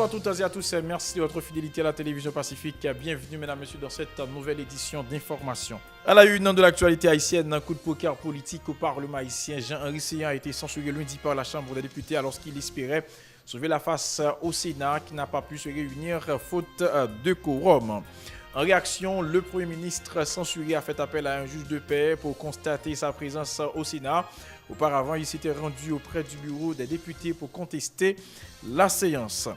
à toutes et à tous, merci de votre fidélité à la télévision Pacifique. Bienvenue mesdames et messieurs dans cette nouvelle édition d'information. À la une de l'actualité haïtienne, un coup de poker politique au Parlement haïtien. Jean-Henri Seyan a été censuré lundi par la Chambre des députés alors qu'il espérait sauver la face au Sénat qui n'a pas pu se réunir faute de quorum. En réaction, le Premier ministre censuré a fait appel à un juge de paix pour constater sa présence au Sénat. Auparavant, il s'était rendu auprès du bureau des députés pour contester la séance.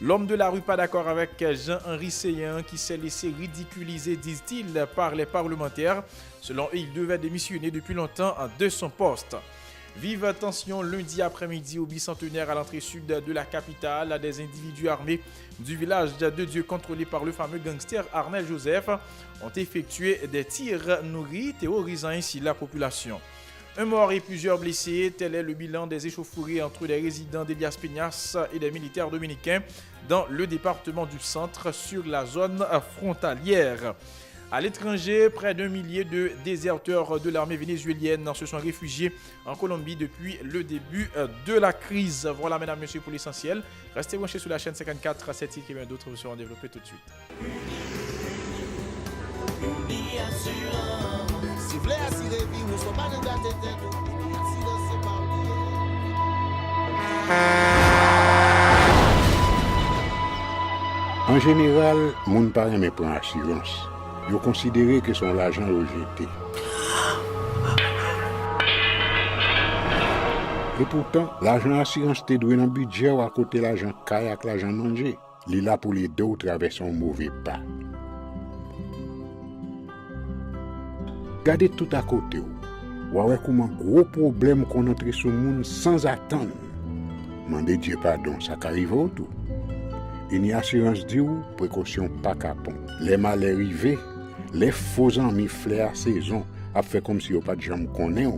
L'homme de la rue pas d'accord avec Jean-Henri Seyan qui s'est laissé ridiculiser, disent-ils, par les parlementaires. Selon eux, il devait démissionner depuis longtemps de son poste. Vive tension lundi après-midi au bicentenaire à l'entrée sud de la capitale. Des individus armés du village de Dieu contrôlé par le fameux gangster Arnel Joseph ont effectué des tirs nourris, terrorisant ainsi la population. Un mort et plusieurs blessés, tel est le bilan des échauffourées entre les résidents d'Elias Peñas et des militaires dominicains dans le département du centre sur la zone frontalière. À l'étranger, près d'1 millier de déserteurs de l'armée vénézuélienne se sont réfugiés en Colombie depuis le début de la crise. Voilà, mesdames et messieurs, pour l'essentiel. Restez branchés sur la chaîne 54, cette et bien d'autres seront développés tout de suite. En général, moun pa reme pran assurance. Yo considéré que son l'argent rejeté. Et pourtant, l'argent assurance te doué dans budget ou à côté l'argent kayak l'argent manger. Li là pour les deux ou traverser un mauvais pas. Gardez tout à côté ou. Ouais comment gros problème qu'on entre sur monde sans attendre. Mandez Dieu pardon, ça qu'arrive au tout. Une assurance dit ou précaution pas capon. Les malheurs arrivés, les faux amis flair saison a fait comme si on pas de jambe connaît.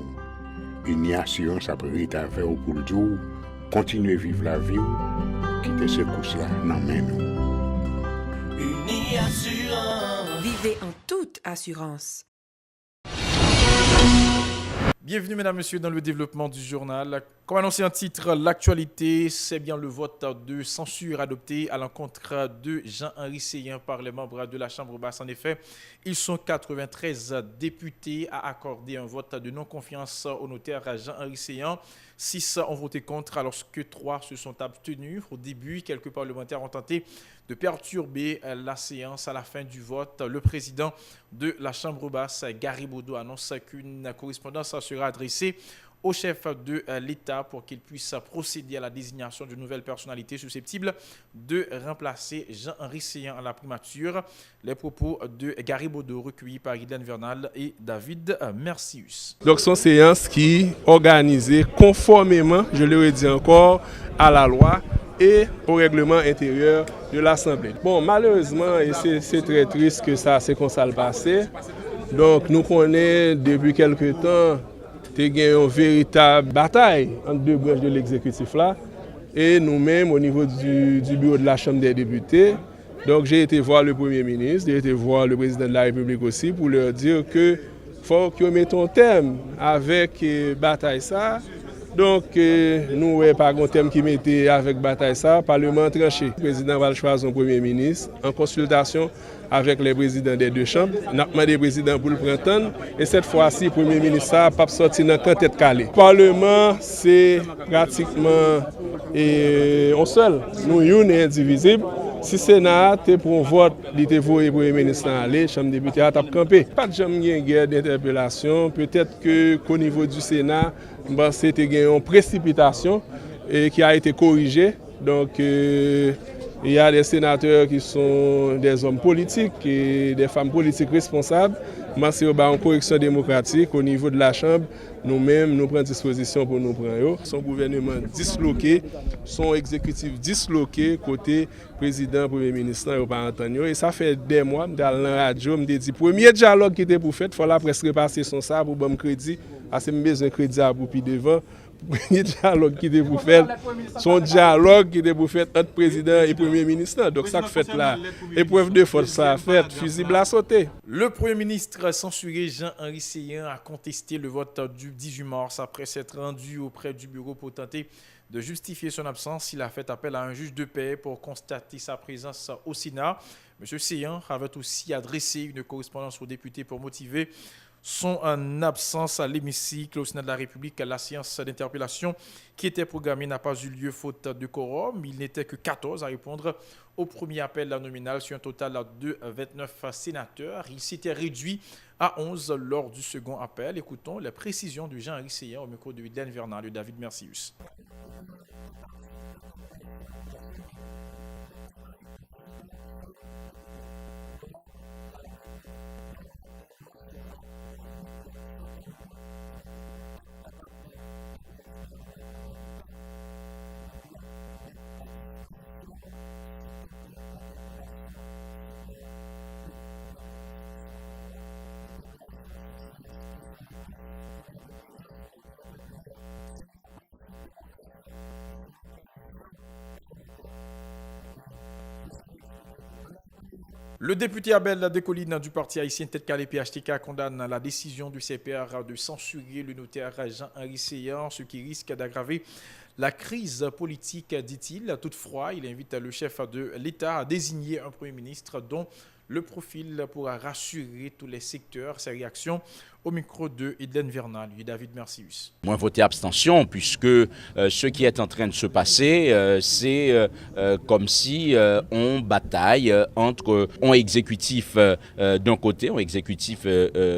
Une assurance après ta faire pour le jour, continuer vivre la vie quitter ce coup là dans main nous. Une assurance. Vivez en toute assurance. Bienvenue mesdames et messieurs dans le développement du journal. Comme annoncé en titre, l'actualité, c'est bien le vote de censure adopté à l'encontre de Jean-Henri Seyan par les membres de la Chambre basse. En effet, ils sont 93 députés à accorder un vote de non-confiance au notaire Jean-Henri Seyan. 6 ont voté contre alors que 3 se sont abstenus. Au début, quelques parlementaires ont tenté de perturber la séance. À la fin du vote, le président de la Chambre basse, Gary Bodo, annonce qu'une correspondance sera adressée au chef de l'État pour qu'il puisse procéder à la désignation de nouvelles personnalités susceptibles de remplacer Jean-Henri Seyan à la primature. Les propos de Gary Bodo recueillis par Guylaine Vernal et David Mercius. Donc son séance qui organisée conformément, je le redis encore, à la loi et au règlement intérieur de l'Assemblée. Bon, malheureusement, et c'est très triste que ça c'est comme ça le passé. Donc nous connaissons depuis quelque temps il y a une véritable bataille entre deux branches de l'exécutif là et nous-mêmes au niveau du bureau de la Chambre des députés. Donc j'ai été voir le Premier ministre, j'ai été voir le président de la République aussi pour leur dire que faut qu'ils mettent un terme avec bataille ça. Donc nous n'avons pas un terme qui mettait avec bataille ça, Parlement tranché. Le président va choisir un Premier ministre en consultation avec les présidents des deux chambres. Nous avons demandé au président pour le printemps et cette fois-ci, le Premier ministre n'a pas sorti dans la tête calée. Le Parlement, c'est pratiquement un seul. Nous sommes indivisibles. Si le Sénat est pour un vote, il était pour le Premier ministre aller, la Chambre des députés a campé. Pas de jamais guerre d'interpellation. Peut-être qu'au niveau du Sénat, c'était une précipitation qui a été corrigée. Donc, il y a des sénateurs qui sont des hommes politiques et des femmes politiques responsables. C'est une correction démocratique au niveau de la Chambre. Nous-mêmes, nous prenons disposition pour nous prendre. Son gouvernement disloqué, son exécutif disloqué côté président, premier ministre, et pas entendu. Et ça fait des mois, dans la radio, je me dis, premier dialogue qui était pour faire, il faut la presse repasser son ça pour bon crédit. C'est besoin de crédit à pour devant. Premier dialogue qui était pour faire, son dialogue qui était pour faire entre président et premier ministre. Donc ça fait là, épreuve de force ça a fait, fusible à sauter. Le Premier ministre censuré Jean-Henri Seyan a contesté le vote du 18 mars après s'être rendu auprès du bureau pour tenter de justifier son absence, il a fait appel à un juge de paix pour constater sa présence au Sénat. M. Séan avait aussi adressé une correspondance aux députés pour motiver son absence à l'hémicycle au Sénat de la République. La séance d'interpellation qui était programmée n'a pas eu lieu faute de quorum. Il n'était que 14 à répondre au premier appel nominal sur un total de 29 sénateurs. Il s'était réduit à 11 lors du second appel. Écoutons les précisions de Jean-Henri Séan au micro de Hélène Vernal et David Mercius. Le député Abel Decoline du parti haïtien Tête Calais PHTK condamne la décision du CPR de censurer le notaire Jean-Henri Séan, ce qui risque d'aggraver la crise politique, dit-il. Toutefois, il invite le chef de l'État à désigner un Premier ministre dont le profil pourra rassurer tous les secteurs. Sa réaction au micro de Hélène Vernal et David Mercius. Moi, voté abstention, puisque ce qui est en train de se passer, c'est comme si on bataille entre un exécutif d'un côté, un exécutif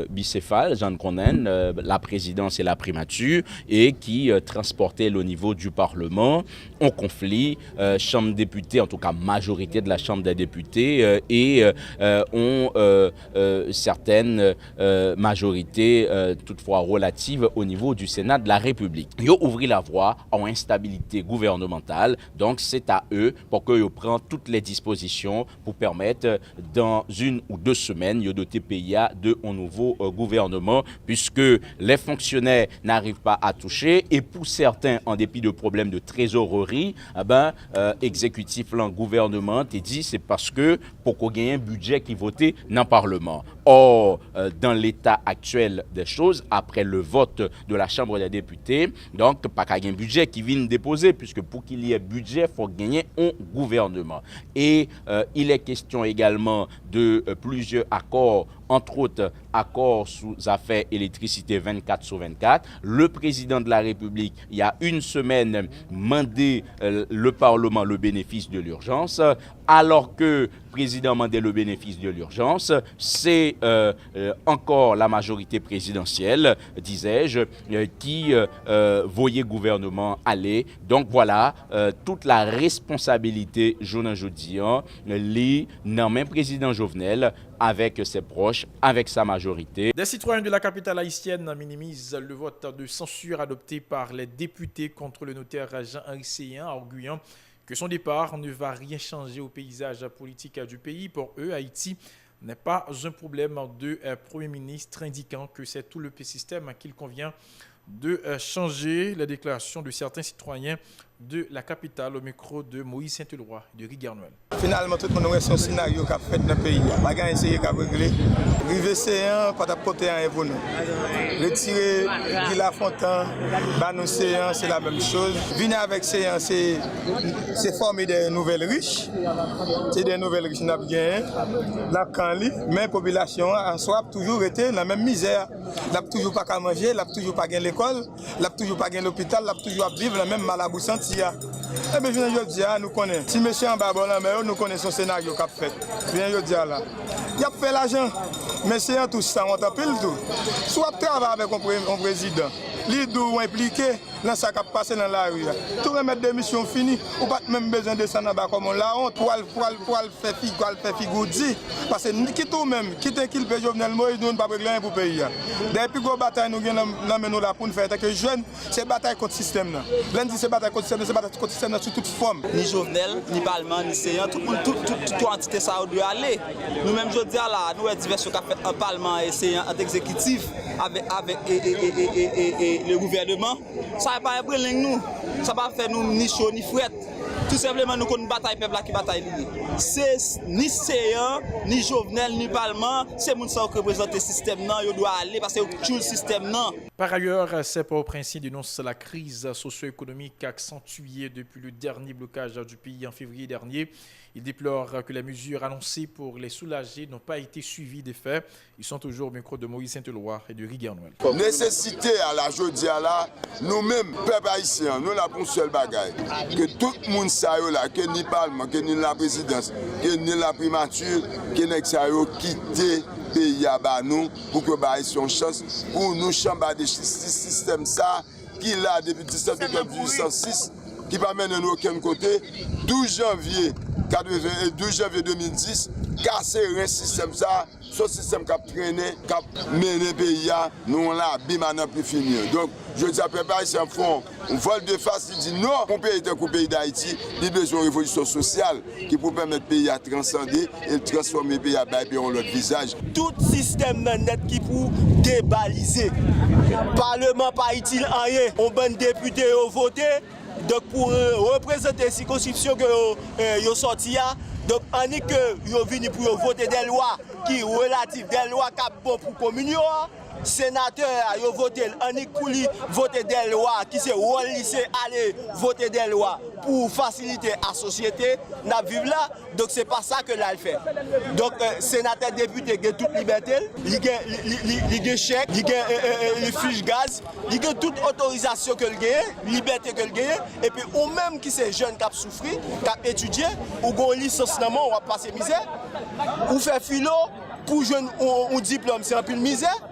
bicéphale, Jean Connen, la présidence et la primature, et qui transportait au niveau du Parlement en conflit, Chambre des députés, en tout cas majorité de la Chambre des députés, et ont certaines majorités toutefois relatives au niveau du Sénat de la République. Ils ont ouvert la voie à une instabilité gouvernementale, donc c'est à eux pour qu'ils prennent toutes les dispositions pour permettre dans 1 ou 2 semaines de doter pays de un nouveau gouvernement, puisque les fonctionnaires n'arrivent pas à toucher, et pour certains, en dépit de problèmes de trésorerie, exécutif, le gouvernement te dit c'est parce que pour qu'on gagne un budget qui voté dans le Parlement. Or, dans l'état actuel des choses, après le vote de la Chambre des députés, donc pas qu'à un budget qui vient déposer, puisque pour qu'il y ait budget, il faut gagner un gouvernement. Et il est question également de plusieurs accords, entre autres accords sous affaires électricité 24/24. Le président de la République, il y a 1 semaine, mandé le Parlement le bénéfice de l'urgence, alors que le président mandait le bénéfice de l'urgence, c'est encore la majorité présidentielle, disais-je, qui voyait gouvernement aller. Donc voilà, toute la responsabilité, jeudi, les même président Jovenel, avec ses proches, avec sa majorité. Des citoyens de la capitale haïtienne minimisent le vote de censure adopté par les députés contre le notaire Jean-Henri Séan, arguant que son départ ne va rien changer au paysage politique du pays. Pour eux, Haïti n'est pas un problème de Premier ministre, indiquant que c'est tout le système qu'il convient de changer. La déclaration de certains citoyens de la capitale au micro de Moïse Saint-Eloi de Rigarnoël. Finalement, tout le monde a un scénario qui a fait dans le pays. Il a essayé de régler. River Séan, pas de côté à vous. Retirer Guy Lafontaine, Banou Séan, c'est la même chose. Venir avec Séan, c'est former des nouvelles riches. C'est des nouvelles riches qui n'ont bien. La Canli, mais la population en soi a toujours été dans la même misère. Elle n'a toujours pas qu'à manger, elle n'a toujours pas gagné l'école, elle n'a toujours pas gagné l'hôpital, elle n'a toujours à vivre la même malaboussante. Eh bien, je dis, nous connaissons. Si monsieur en bas, nous connaissons son scénario qu'a fait. Je dis là. Il a fait l'argent, mais c'est tout ça, on t'appelle tout. Soit travailler avec un président, les deux impliqués dans ce qui a passé dans la rue. Tout remettre des missions finies, ou pas même besoin de descendre en bas comme on l'a honte, pour faire figure dit. Parce que quitte ou même, quitte qu'il peut Jovenel Moïse, nous ne pas régler pour le pays. Depuis que la bataille nous avons là pour nous faire, que jeunes, c'est bataille contre le système. Lundi, c'est bataille contre le système, c'est bataille contre le système sous toute forme. Ni Jovenel, ni Parlement, ni Séan, toute entité ça doit aller. Nous-mêmes, je dis là, nous avons diverses qui fait un Parlement et Séan, un exécutif avec le gouvernement. Ça ne va pas ébranler nous, ça ne va pas faire nous ni chaud ni fouette. Tout simplement, nous connaissons une bataille peuple qui bataille. C'est ni Séan, ni Jovenel, ni Parlement, c'est les gens qui représentent le système, il doit aller parce que tout le système. Par ailleurs, ces Port-au-Prince dénoncent la crise socio-économique accentuée depuis le dernier blocage du pays en février dernier. Ils déplorent que les mesures annoncées pour les soulager n'ont pas été suivies des faits. Ils sont toujours au micro de Maurice Saint-Éloi et de Rigueur Noël. Nécessité à la jeudi à la, nous-mêmes, peuple haïtien, nous avons une seule bagaille. Que tout le monde sache là, que ni Parlement, que ni la présidence, que ni la primature, que ni quitter pays à nous pour que nous ayons une chance pour nous changer de système ça qui là depuis 17 octobre 1806 qui ne mène nous aucun côté. 12 janvier 2010, casser un système ça, ce système qui a traîné, qui a mené le pays, nous on l'a maintenant plus fini. Donc je dis à peuple haïtien fond, on vole de face, il dit non, mon pays est un pays d'Haïti, il a besoin d'une révolution sociale qui peut permettre le pays à transcender et transformer le pays à l'autre visage. Tout système net qui pour débaliser. Parlement pas utile en rien. On bon député au voté. Donc pour représenter la circonscription que vous sorti, donc on est que vous venez pour voter des lois qui sont relatives, des lois qui sont bonnes pour la communion. Sénateur, vous voté, on est pour voter des lois qui sont lycée aller voter des lois pour faciliter la société, nous vivons là. Donc c'est pas ça que là il fait. Donc sénateur député il a toute liberté, il a chèque, il a fiche gaz, il a toute autorisation que il a, liberté que il a, et puis ou même qui c'est jeune qui a souffert, qui a étudié, ou qui a licence on va passer misère, ou faire philo pour jeune un diplôme c'est un peu de misère.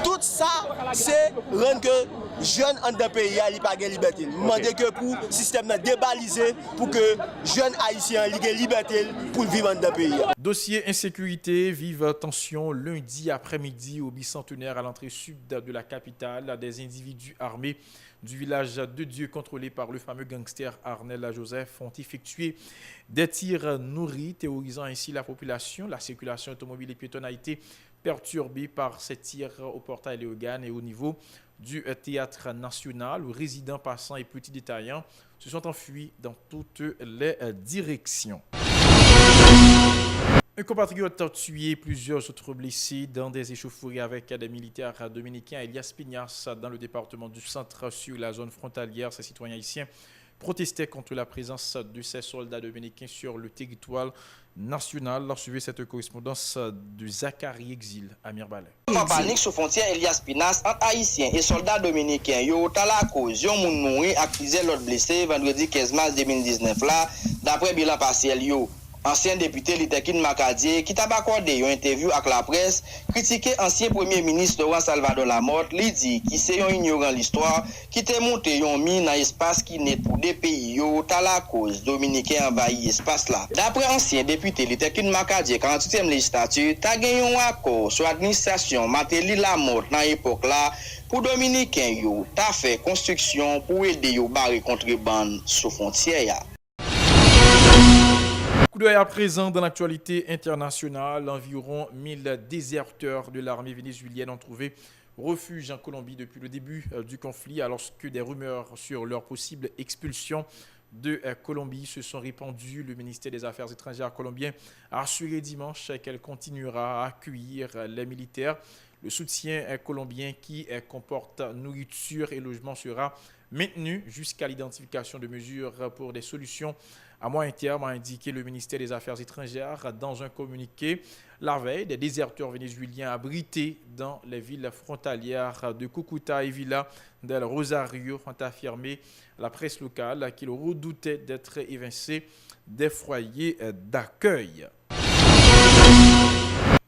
Tout ça, c'est rendre que jeunes en d'un pays n'ont pas de liberté. Demander que pour le système débalisé, pour que jeunes haïtiens aient la liberté pour vivre en d'un pays. Dossier insécurité, vive tension lundi après-midi au bicentenaire à l'entrée sud de la capitale. Des individus armés du village de Dieu contrôlé par le fameux gangster Arnel Joseph ont effectué des tirs nourris, terrorisant ainsi la population. La circulation automobile et piétonne a été perturbée par ces tirs au portail Léogane et au niveau du théâtre national, où résidents, passants et petits détaillants se sont enfuis dans toutes les directions. Un compatriote a tué, plusieurs autres blessés dans des échauffourées avec des militaires dominicains. Elias Pignas, dans le département du Centre, sur la zone frontalière, ces citoyens haïtiens protestaient contre la présence de ces soldats dominicains sur le territoire national. Suivez cette correspondance de Zachary Exil à Mirbalais. En panique sur frontière Elias Pinas entre haïtiens et soldats dominicains. Yo ta la cause, yon moun mouri ak plusieurs l'autre blessé vendredi 15 mars 2019 là, d'après bilan partiel yo. Ancien député Litekin Makadie qui t'a accordé une interview avec la presse, critiqué ancien premier ministre Laurent Salvador Lamotte, lui dit qu'il c'est un ignorant l'histoire qui t'a monté un mis dans l'espace qui n'est pour des pays yo ta la cause dominicain envahi l'espace là. D'après ancien député Litekin Makadie 48e législature, t'a gagné un accord sur l'administration Matéli Lamotte dans l'époque là pour dominicain yo t'a fait construction pour aider yo barrer contrebande sous frontière. Coup d'œil à présent dans l'actualité internationale, environ 1000 déserteurs de l'armée vénézuélienne ont trouvé refuge en Colombie depuis le début du conflit, alors que des rumeurs sur leur possible expulsion de Colombie se sont répandues. Le ministère des Affaires étrangères colombien a assuré dimanche qu'elle continuera à accueillir les militaires. Le soutien colombien qui comporte nourriture et logement sera maintenu jusqu'à l'identification de mesures pour des solutions à moyen terme, a indiqué le ministère des Affaires étrangères dans un communiqué. La veille, des déserteurs vénézuéliens abrités dans les villes frontalières de Cúcuta et Villa del Rosario ont affirmé à la presse locale qu'ils redoutaient d'être évincés des foyers d'accueil.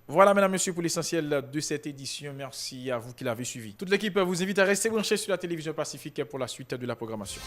Voilà, mesdames, messieurs, pour l'essentiel de cette édition. Merci à vous qui l'avez suivi. Toute l'équipe vous invite à rester branchés sur la télévision Pacifique pour la suite de la programmation.